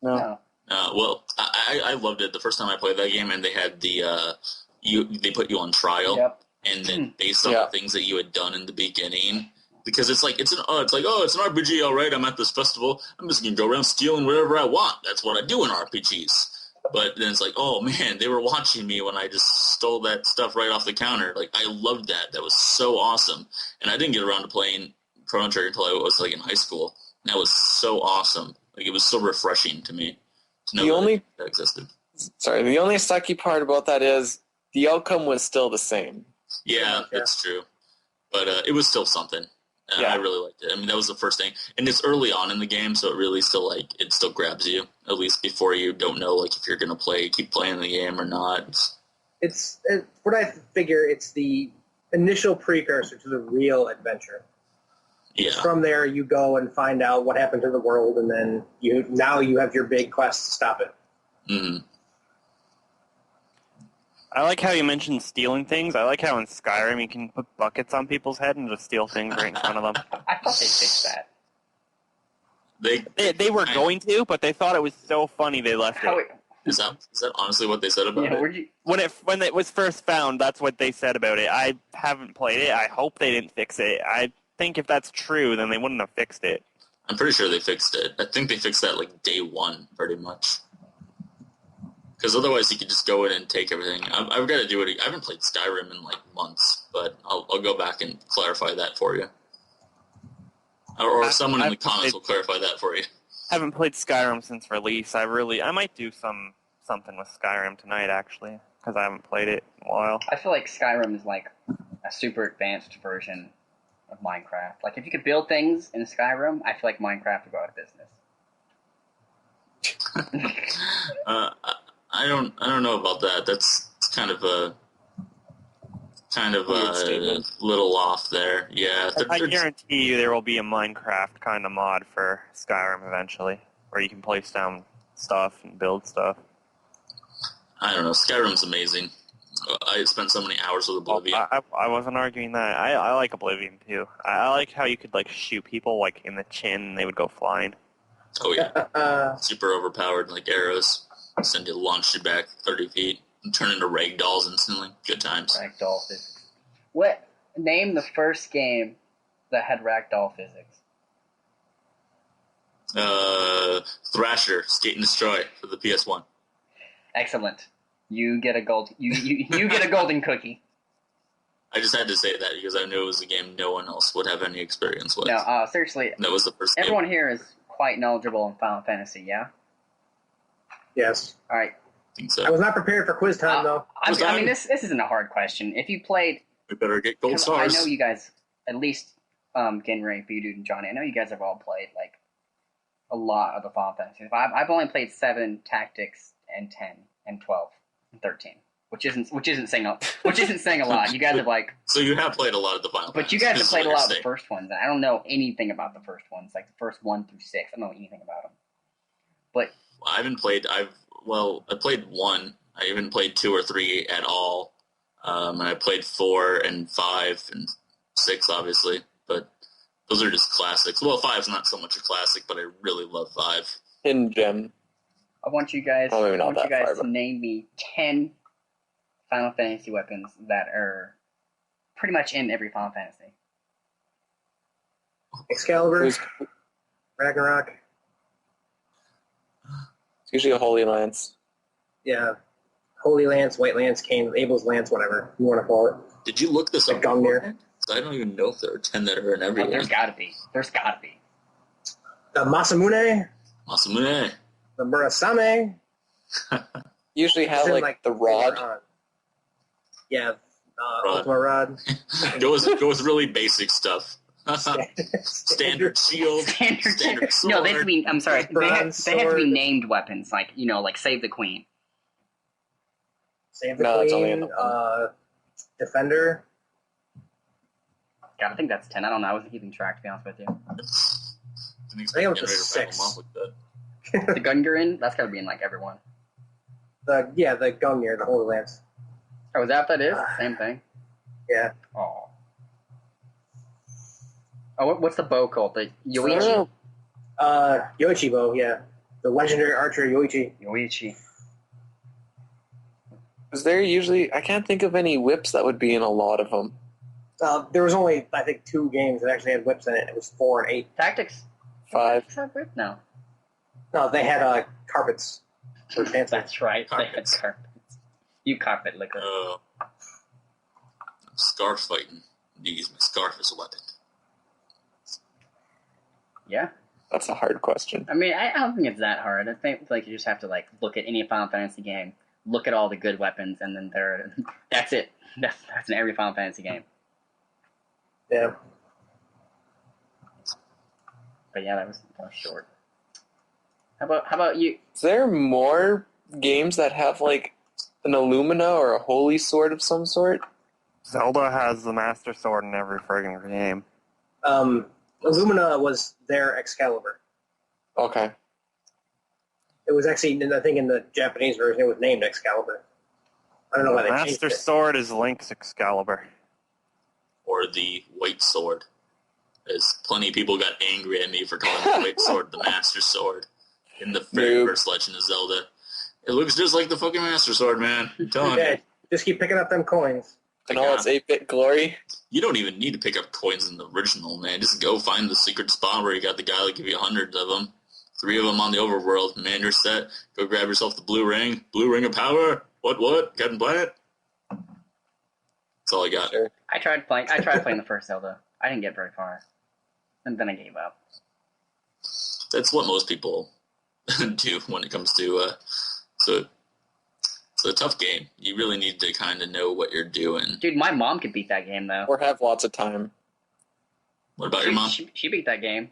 No. Well, I loved it the first time I played that game, and they had they put you on trial, and then based on the things that you had done in the beginning. Because it's an RPG, all right, I'm at this festival, I'm just going to go around stealing whatever I want. That's what I do in RPGs. But then it's like, oh man, they were watching me when I just stole that stuff right off the counter. Like, I loved that. That was so awesome. And I didn't get around to playing Chrono Trigger until I was like in high school. And that was so awesome. Like, it was so refreshing to me. To know The only that existed. the only sucky part about that is the outcome was still the same. Yeah, that's true. But it was still something. Yeah. I really liked it. I mean, that was the first thing. And it's early on in the game, so it really still, it still grabs you, at least before you don't know, if you're going to keep playing the game or not. It's what I figure. It's the initial precursor to the real adventure. Yeah. From there, you go and find out what happened to the world, and then you have your big quest to stop it. Mm-hmm. I like how you mentioned stealing things. I like how in Skyrim you can put buckets on people's head and just steal things right in front of them. I thought they fixed that. They were going to, but they thought it was so funny they left it. Is that honestly what they said about it? When it was first found, that's what they said about it. I haven't played it. I hope they didn't fix it. I think if that's true, then they wouldn't have fixed it. I'm pretty sure they fixed it. I think they fixed that day one, pretty much. Because otherwise you could just go in and take everything. I've got to do it. I haven't played Skyrim in months, but I'll go back and clarify that for you. Or someone in the comments will clarify that for you. Haven't played Skyrim since release. I might do something with Skyrim tonight, actually, because I haven't played it in a while. I feel like Skyrim is like a super advanced version of Minecraft. Like, if you could build things in Skyrim, I feel like Minecraft would go out of business. I don't know about that. That's kind of a little off there. Yeah, I guarantee you there will be a Minecraft kind of mod for Skyrim eventually, where you can place down stuff and build stuff. I don't know. Skyrim's amazing. I spent so many hours with Oblivion. I wasn't arguing that. I like Oblivion too. I like how you could shoot people in the chin and they would go flying. Oh yeah, super overpowered arrows. Launch you back 30 feet and turn into ragdolls instantly. Good times. Ragdoll physics. Name the first game that had ragdoll physics. Thrasher, Skate and Destroy for the PS1. Excellent. You get a gold. You get a golden cookie. I just had to say that because I knew it was a game no one else would have any experience with. No, seriously. That was the first game. Everyone here is quite knowledgeable in Final Fantasy, yeah? Yes. All right. I think so. I was not prepared for quiz time, though. I mean, this isn't a hard question. If you played... We better get gold stars. I know you guys, at least Genry, Dude, and Johnny, I know you guys have all played, a lot of the Final Fantasies. I've only played 7, Tactics, and 10, and 12, and 13. Which isn't saying a lot. You guys have So you have played a lot of the Final Fantasies. But you guys have played a lot of the first ones. I don't know anything about the first ones, the first 1 through 6. I don't know anything about them. But I haven't played. I played 1. I haven't played 2 or 3 at all. And I played 4 and 5 and 6, obviously. But those are just classics. Well, 5's not so much a classic, but I really love 5. Hidden gem. I want you guys to name me 10 Final Fantasy weapons that are pretty much in every Final Fantasy. Excalibur, Ragnarok. It's usually a Holy Lance. Yeah. Holy Lance, White Lance, Cain, Abel's Lance, whatever you want to call it. Did you look this up? Gungnir. I don't even know if there are 10 that are in every one. There's gotta be. The Masamune. Masamune. The Murasame. Usually have the rod. Yeah, Rod. Ultima Rod. Go with really basic stuff. Standard shield. Standard sword. No, they have to be. I'm sorry. They have to be named weapons, Save the Queen. Save the Queen. It's only in the Defender. God, I think that's 10. I don't know. I wasn't keeping track, to be honest with you. I think it was the 6. The Gungarin, that's gotta be in every one. The Gungnir, the Holy Lance. Oh, is that what that is? Same thing. Yeah. Oh, what's the bow called? The Yoichi? Yoichi bow, yeah. The legendary archer Yoichi. Yoichi. Is there usually... I can't think of any whips that would be in a lot of them. There was only, I think, 2 games that actually had whips in it. It was 4 and 8. Tactics? 5. Is that whip? No. No, they had carpets for dancing. That's right. Carpets. They had carpets. You carpet liquor. Scarf fighting. You use my scarf as a weapon. Yeah. That's a hard question. I mean, I don't think it's that hard. I think like you just have to like look at any Final Fantasy game, look at all the good weapons, and then that's it. That's in every Final Fantasy game. Yeah. But yeah, that was short. How about you? Is there more games that have like an Illumina or a Holy Sword of some sort? Zelda has the Master Sword in every friggin' game. Illumina was their Excalibur. Okay. It was actually, I think, in the Japanese version, it was named Excalibur. I don't know why they changed Master it. Sword is Link's Excalibur. Or the White Sword. As plenty of people got angry at me for calling the White Sword the Master Sword in the very first Legend of Zelda. It looks just like the fucking Master Sword, man. I'm telling you. Just keep picking up them coins. And all its 8-bit glory. You don't even need to pick up coins in the original, man. Just go find the secret spot where you got the guy that give you 100 of them. 3 of them on the overworld. Man, you're set. Go grab yourself the blue ring. Blue ring of power. What? Captain Planet? That's all I got. Sure. I tried playing the first Zelda. I didn't get very far, and then I gave up. That's what most people do when it comes to so it's a tough game. You really need to kind of know what you're doing. Dude, my mom could beat that game though. Or have lots of time. What about your mom? She beat that game.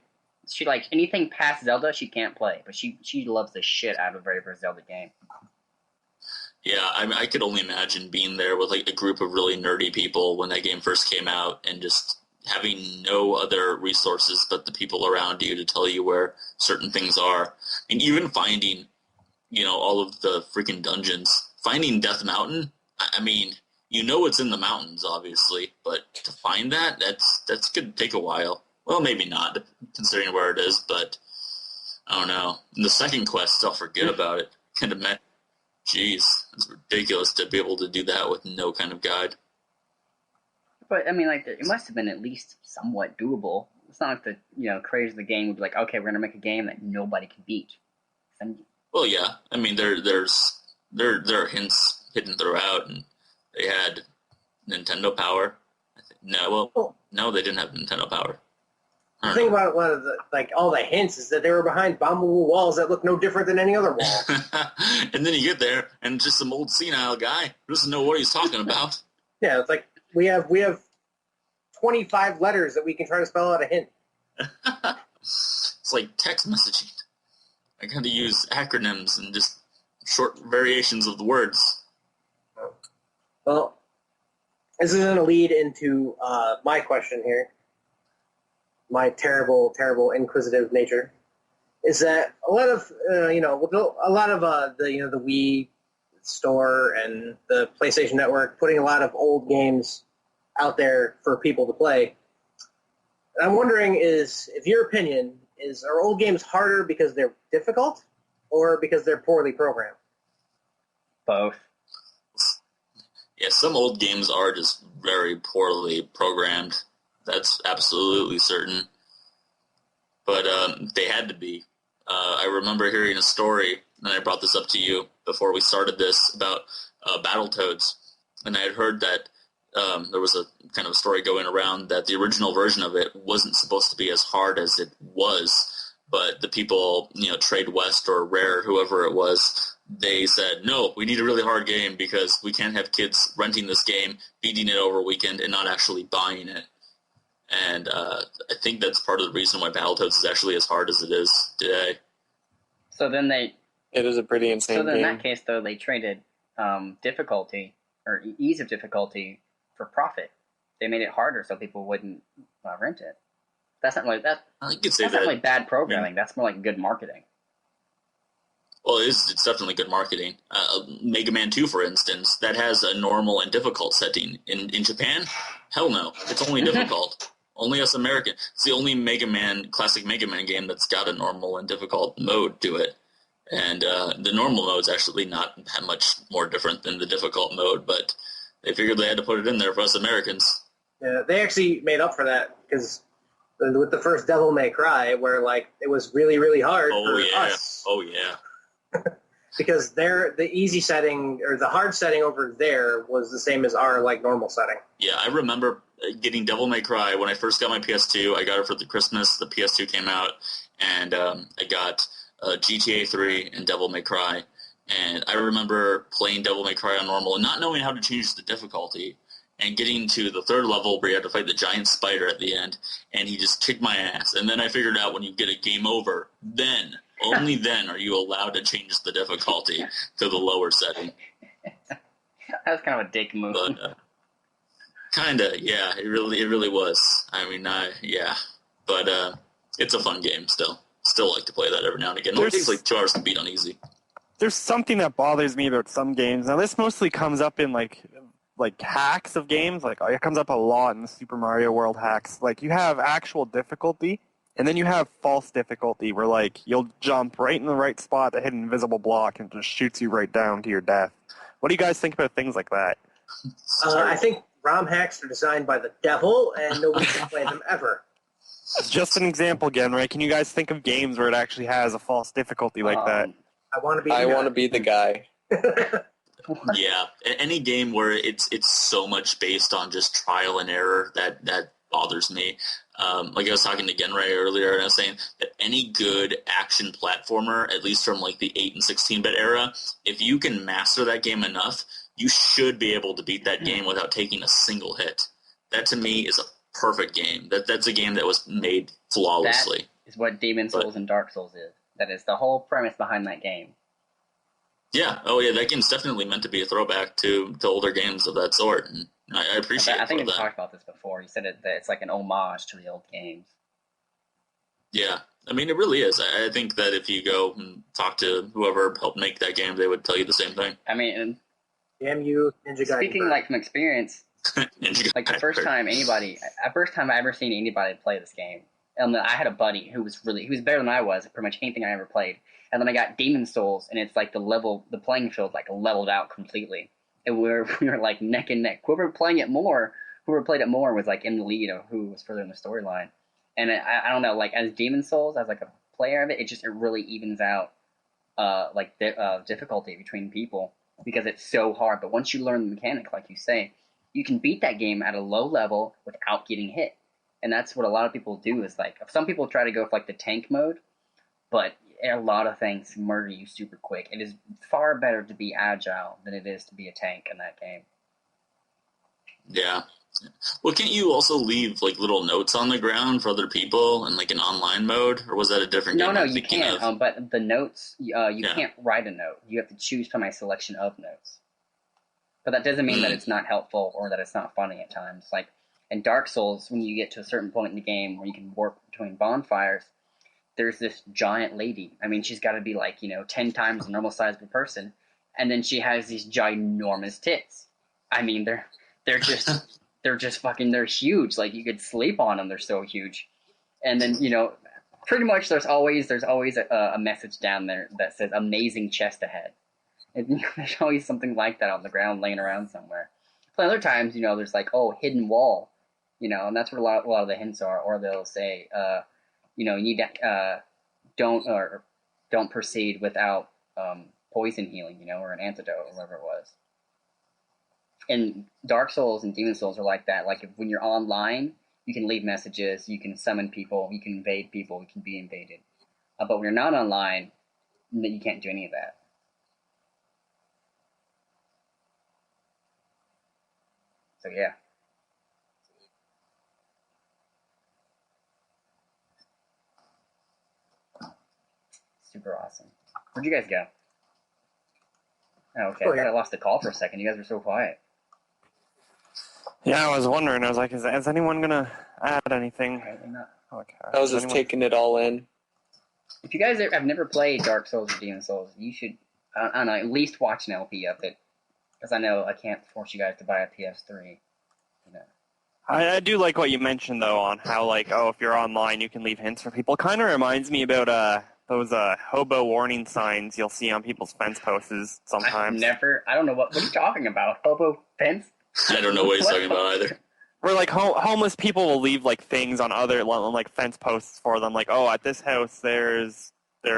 She like anything past Zelda she can't play, but she loves the shit out of the very first Zelda game. Yeah, I could only imagine being there with like a group of really nerdy people when that game first came out and just having no other resources but the people around you to tell you where certain things are. And even finding, all of the freaking dungeons. Finding Death Mountain, I mean, it's in the mountains, obviously, but to find that's going to take a while. Well, maybe not, considering where it is, but I don't know. In the second quest, I'll forget about it. Kind of met. Jeez, it's ridiculous to be able to do that with no kind of guide. But I mean, like, it must have been at least somewhat doable. It's not like the creators of the game would be like, okay, we're gonna make a game that nobody can beat. Well, yeah, I mean, there are hints hidden throughout, and they had Nintendo Power. No, they didn't have Nintendo Power. The thing about a lot of all the hints is that they were behind bombable walls that look no different than any other wall. And then you get there, and just some old senile guy who doesn't know what he's talking about. Yeah, it's like we have 25 letters that we can try to spell out a hint. It's like text messaging. I got to use acronyms and just short variations of the words. Well, this is going to lead into my question here. My terrible, terrible inquisitive nature is that a lot of the Wii store and the PlayStation Network putting a lot of old games out there for people to play. And I'm wondering if your opinion are old games harder because they're difficult or because they're poorly programmed? Both. Yeah, some old games are just very poorly programmed. That's absolutely certain. But they had to be. I remember hearing a story, and I brought this up to you before we started this, about Battletoads. And I had heard that there was a kind of story going around that the original version of it wasn't supposed to be as hard as it was. But the people, Trade West or Rare, whoever it was, they said, no, we need a really hard game because we can't have kids renting this game, beating it over a weekend, and not actually buying it. And I think that's part of the reason why Battletoads is actually as hard as it is today. So then it is a pretty insane game. So then in that case, though, they traded difficulty or ease of difficulty for profit. They made it harder so people wouldn't rent it. That's not like that. I could say that's that. not like bad programming. That's more like good marketing. Well, it's definitely good marketing. Mega Man 2, for instance, that has a normal and difficult setting. In Japan, hell no. It's only difficult. Only us American. It's the only classic Mega Man game that's got a normal and difficult mode to it. And the normal mode's actually not that much more different than the difficult mode, but they figured they had to put it in there for us Americans. Yeah, they actually made up for that, because with the first Devil May Cry, where it was really, really hard for us. Oh, yeah. Because the easy setting or the hard setting over there was the same as our normal setting. Yeah, I remember getting Devil May Cry. When I first got my PS2, I got it for the Christmas. The PS2 came out, and I got GTA 3 and Devil May Cry. And I remember playing Devil May Cry on normal and not knowing how to change the difficulty, and getting to the third level where you had to fight the giant spider at the end, and he just kicked my ass. And then I figured out when you get a game over, then, only then, are you allowed to change the difficulty to the lower setting. That was kind of a dick move. But, kinda, yeah. It really was. I mean, yeah. But it's a fun game still. Still like to play that every now and again. It takes like 2 hours to beat on easy. There's something that bothers me about some games. Now, this mostly comes up in like hacks of games. Like, it comes up a lot in the Super Mario World hacks. Like, you have actual difficulty, and then you have false difficulty, where like you'll jump right in the right spot to hit an invisible block and it just shoots you right down to your death. What do you guys think about things like that? I think ROM hacks are designed by the devil, and nobody can play them ever. It's just an example again, right? Can you guys think of games where it actually has a false difficulty like that? I want to be the guy. Yeah, any game where it's so much based on just trial and error that bothers me. Like I was talking to Genray earlier, and I was saying that any good action platformer, at least from like the 8 and 16-bit era, if you can master that game enough, you should be able to beat that game without taking a single hit. That to me is a perfect game. That's a game that was made flawlessly. That is what Demon Souls and Dark Souls is. That is the whole premise behind that game. Yeah. Oh, yeah. That game's definitely meant to be a throwback to older games of that sort, and I appreciate. I think we've talked about this before. You said that it's like an homage to the old games. Yeah, I mean, it really is. I think that if you go and talk to whoever helped make that game, they would tell you the same thing. I mean, damn you, Ninja Gaiden. Speaking like from experience, like the first time I ever seen anybody play this game. I had a buddy who was better than I was at pretty much anything I ever played. And then I got Demon Souls, and it's like the playing field like leveled out completely. And we were like neck and neck. Whoever played it more was like in the lead of who was further in the storyline. And I don't know, like as Demon Souls, as like a player of it, it really evens out difficulty between people because it's so hard. But once you learn the mechanic, like you say, you can beat that game at a low level without getting hit. And that's what a lot of people do is like, some people try to go for like the tank mode, but a lot of things murder you super quick. It is far better to be agile than it is to be a tank in that game. Yeah. Well, can't you also leave like little notes on the ground for other people in like an online mode, or was that a different game? No, you can. But the notes, you can't write a note. You have to choose from a selection of notes. But that doesn't mean that it's not helpful or that it's not funny at times. Like in Dark Souls, when you get to a certain point in the game where you can warp between bonfires, there's this giant lady. I mean, she's got to be like 10 times the normal size of a person, and then she has these ginormous tits. I mean, they're just. They're huge. Like, you could sleep on them. They're so huge. And then, pretty much there's always a message down there that says amazing chest ahead. And there's always something like that on the ground laying around somewhere. But other times, there's like, hidden wall, and that's what a lot of the hints are. Or they'll say, you need to, don't proceed without poison healing, or an antidote or whatever it was. And Dark Souls and Demon Souls are like that. Like, when you're online, you can leave messages, you can summon people, you can invade people, you can be invaded. But when you're not online, you can't do any of that. So, yeah. Super awesome. Where'd you guys go? Oh, okay. I thought I lost the call for a second. You guys were so quiet. Yeah, I was wondering. I was like, is anyone going to add anything? Okay. I was just taking it all in. If you guys have never played Dark Souls or Demon Souls, you should, I don't know, at least watch an LP of it. Because I know I can't force you guys to buy a PS3. I do like what you mentioned, though, on how, like, if you're online, you can leave hints for people. Kind of reminds me about those hobo warning signs you'll see on people's fence posts sometimes. I don't know what are you talking about? Hobo fence? I don't know what he's talking about either. Where like homeless people will leave like things on other like fence posts for them, like at this house they're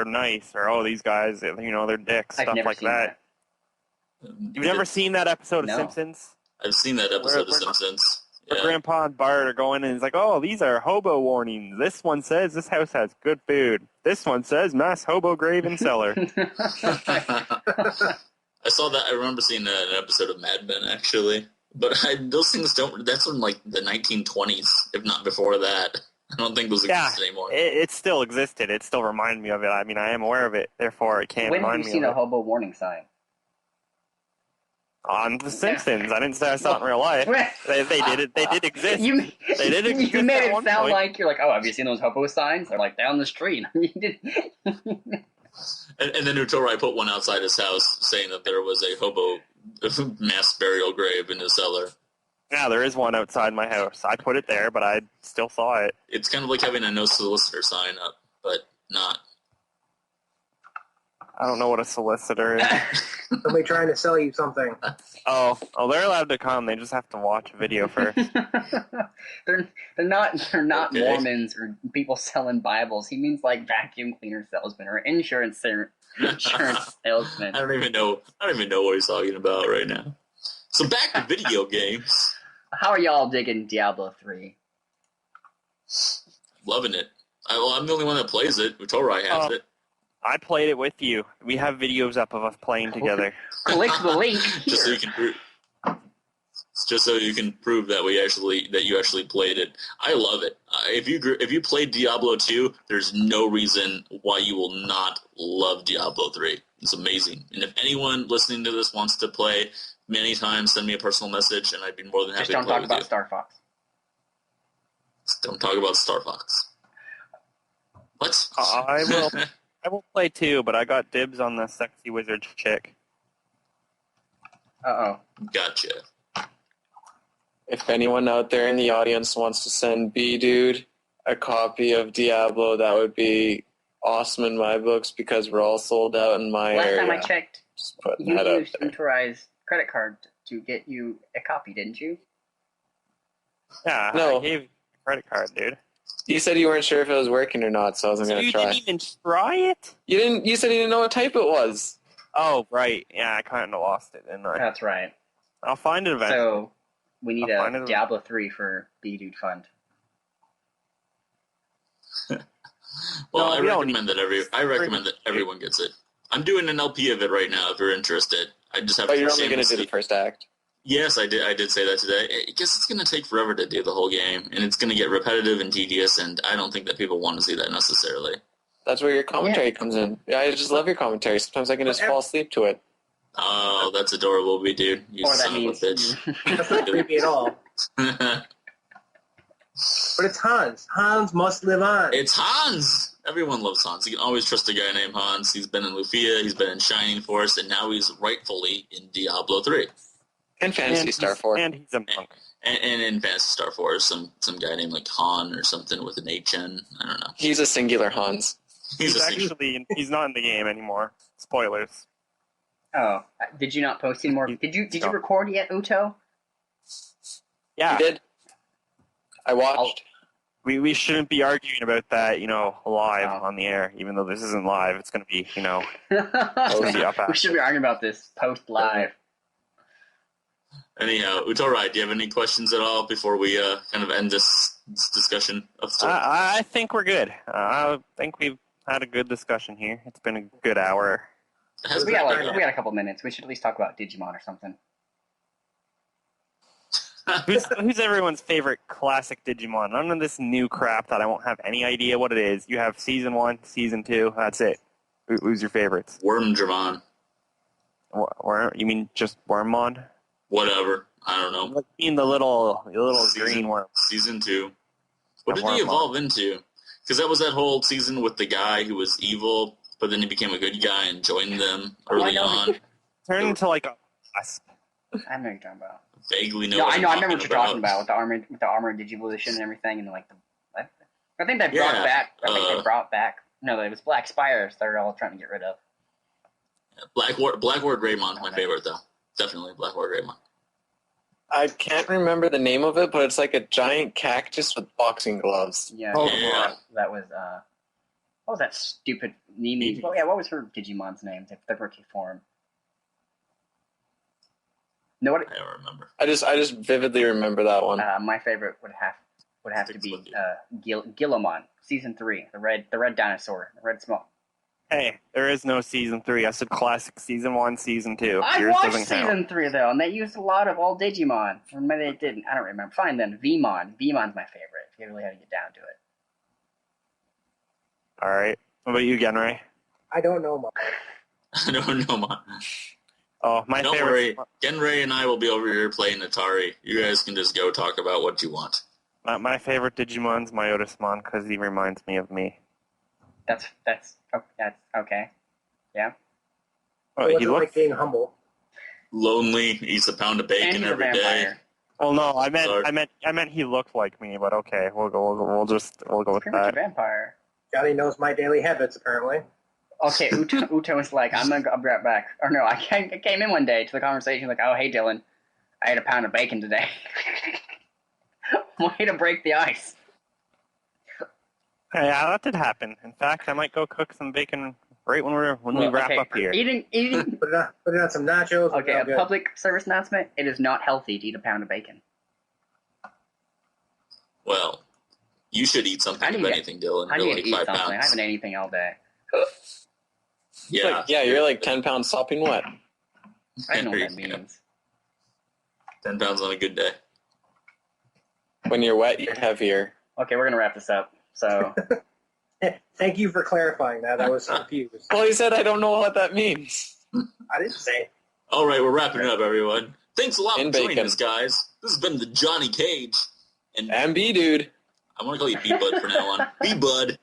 nice, or these guys they're dicks, stuff like that. You've never seen that episode of Simpsons? I've seen that episode of Simpsons. But Grandpa and Bart are going and he's like, oh, these are hobo warnings. This one says this house has good food. This one says mass hobo grave and cellar. I saw that. I remember seeing an episode of Mad Men, actually. But those things don't... That's from, like, the 1920s, if not before that. I don't think those exist anymore. It still existed. It still reminded me of it. I mean, I am aware of it. Therefore, it can't remind me of it. When have you seen a hobo warning sign? On The Simpsons. I didn't say I saw it in real life. They did it. They did exist. You they did exist. You made it sound point. like you're like, oh, have you seen those hobo signs? They're like down the street. You did. And then Utorai put one outside his house saying that there was a hobo mass burial grave in his cellar. Yeah, there is one outside my house. I put it there, but I still saw it. It's kind of like having a no solicitor sign up, but not. I don't know what a solicitor is. Somebody trying to sell you something. Oh, they're allowed to come. They just have to watch a video first. they're not Okay. Mormons or people selling Bibles. He means like vacuum cleaner salesman or insurance salesman. I don't even know what he's talking about right now. So back to video games. How are y'all digging Diablo 3? Loving it. I'm the only one that plays it. Utorai has it. I played it with you. We have videos up of us playing together. Click the link here. Just so you can prove that you actually played it. I love it. If you played Diablo 2, there's no reason why you will not love Diablo 3. It's amazing. And if anyone listening to this wants to play many times, send me a personal message, and I'd be more than happy to play with you. Just don't talk about Star Fox. Don't talk about Star Fox. What? I will play too, but I got dibs on the sexy wizard chick. Uh-oh. Gotcha. If anyone out there in the audience wants to send B-Dude a copy of Diablo, that would be awesome in my books because we're all sold out in my Last area. time I checked, Just putting you that out used there. Utorai's credit card to get you a copy, didn't you? Yeah, No. I gave you a credit card, dude. You said you weren't sure if it was working or not, so I wasn't So going you to try. didn't even try it? You said you didn't know what type it was. Oh, right. Yeah, I kind of lost it, didn't I? That's right. I'll find it eventually. So we need I'll find a it. Diablo 3 for B-Dude Fund. Well, No, I we don't recommend that everyone gets it. I'm doing an LP of it right now. If you're interested, I just have But to. you're only going to do the first act. Yes, I did. I did say that today. I guess it's going to take forever to do the whole game, and it's going to get repetitive and tedious. And I don't think that people want to see that necessarily. That's where your commentary comes in. Yeah, I just love your commentary. Sometimes I can just fall asleep to it. Oh, that's adorable, B dude. You Or that son of a means bitch. That's not creepy at all. But it's Hans. Hans must live on. It's Hans. Everyone loves Hans. You can always trust a guy named Hans. He's been in Lufia, he's been in Shining Force, and now he's rightfully in Diablo 3. And Fantasy Star 4. And he's a monk. And in Fantasy Star Force, some guy named like Han or something with an HN. I don't know. He's a singular Hans. He's a He's not in the game anymore. Spoilers. Oh, did you not post any more? Did you record yet, Uto? Yeah. You did? I watched. We shouldn't be arguing about that, live Oh. on the air, even though this isn't live. It's going to be, it's going to be up We after. should be arguing about this post live. Anyhow, Utorai, do you have any questions at all before we kind of end this discussion of stuff? I think we're good. I think we've had a good discussion here. It's been a good hour. We got a couple minutes. We should at least talk about Digimon or something. Who's everyone's favorite classic Digimon? None of this new crap that I won't have any idea what it is. You have Season 1, Season 2, that's it. Who's your favorites? Wormdramon. You mean just Wormmon? Whatever. I don't know. Like being the little green worm. Season 2. What A did he Wormmon. evolve into? Because that was that whole season with the guy who was evil, but then he became a good guy and joined them early on. Turned into like a... I know what you're talking about. Vaguely know No, what I know. I remember what I'm you're talking about with the armored Digivolution and everything, and like I think they brought Yeah, back. I think they brought back. No, it was Black Spires. They're all trying to get rid of. Blackboard Greymon, my favorite though. Definitely Blackboard Greymon. I can't remember the name of it, but it's like a giant cactus with boxing gloves. Yeah, Yeah. that was. What was that stupid Nimi? Well, yeah, what was her Digimon's name? The rookie form. Nobody. I don't remember. I just vividly remember that one. My favorite would have to be Gillamon, season 3, the red dinosaur, the red smoke. Hey, there is no season 3. I said classic season 1, season 2. I Yours watched doesn't count. season 3 though, and they used a lot of all Digimon. Or maybe they didn't. I don't remember. Fine then, Vmon's my favorite. If you really had to get down to it. All right. What about you, Genray? I don't know mine. I don't know, man. Oh, my Don't favorite. worry. Genray and I will be over here playing Atari. You guys can just go talk about what you want. My favorite Digimon's Myotismon because he reminds me of me. That's okay. Yeah. Oh, It he wasn't looks. like being humble. Lonely, eats a pound of And bacon he's a every day. vampire. Well, no, Sorry. I meant he looked like me, but okay, we'll go with Pretty much a that. vampire. Johnny knows my daily habits, apparently. Okay, Uto is like, I'll be right back. Or no, I came in one day to the conversation like, oh, hey, Dylan, I ate a pound of bacon today. Way to break the ice. Yeah, that did happen. In fact, I might go cook some bacon right when we wrap okay, up here. Eating. Put it on some nachos. Okay, a good. public service announcement. It is not healthy to eat a pound of bacon. Well, you should eat something, if anything, Dylan. I You're need like to eat 5 something. I pounds. haven't ate anything all day. Yeah. You're like 10 pounds sopping wet. I don't know what that There you go. means. 10 pounds on a good day. When you're wet, you're heavier. Okay, we're gonna wrap this up. So Thank you for clarifying that. I was confused. Well, he said I don't know what that means. I didn't say. All right, we're wrapping it up, everyone. Thanks a lot And for joining bacon. us, guys. This has been the Johnny Cage. And MB dude. I want to call you B-Bud from now on. B-Bud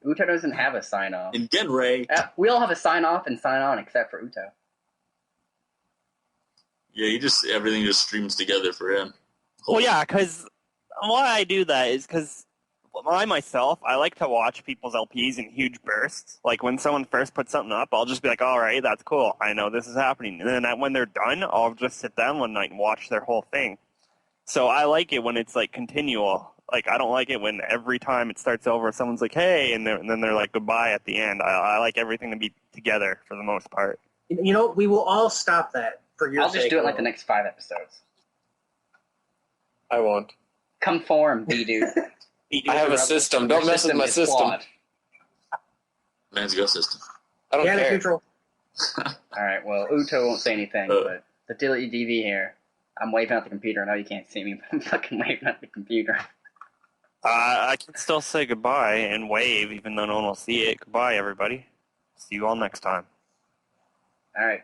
Uto doesn't have a sign off. and Genray. We all have a sign off and sign on except for Uto. Yeah, everything just streams together for him. Well, yeah, because why I do that is because I myself, I like to watch people's LPs in huge bursts. Like when someone first puts something up, I'll just be like, all right, that's cool. I know this is happening. And then when they're done, I'll just sit down one night and watch their whole thing. So I like it when it's like continual. Like I don't like it when every time it starts over, someone's like, hey, and then they're like goodbye at the end. I like everything to be together for the most part. You know, we will all stop that for your I'll sake. just do it like the next 5 episodes. I won't. Conform, B-dude. I have a system. Don't mess with my system. Flawed. Man's Go system. I don't Panic care. neutral. Alright, well, Uto won't say anything, but the Dilly DV here, I'm waving at the computer. I know you can't see me, but I'm fucking waving at the computer. I can still say goodbye and wave, even though no one will see it. Goodbye, everybody. See you all next time. Alright.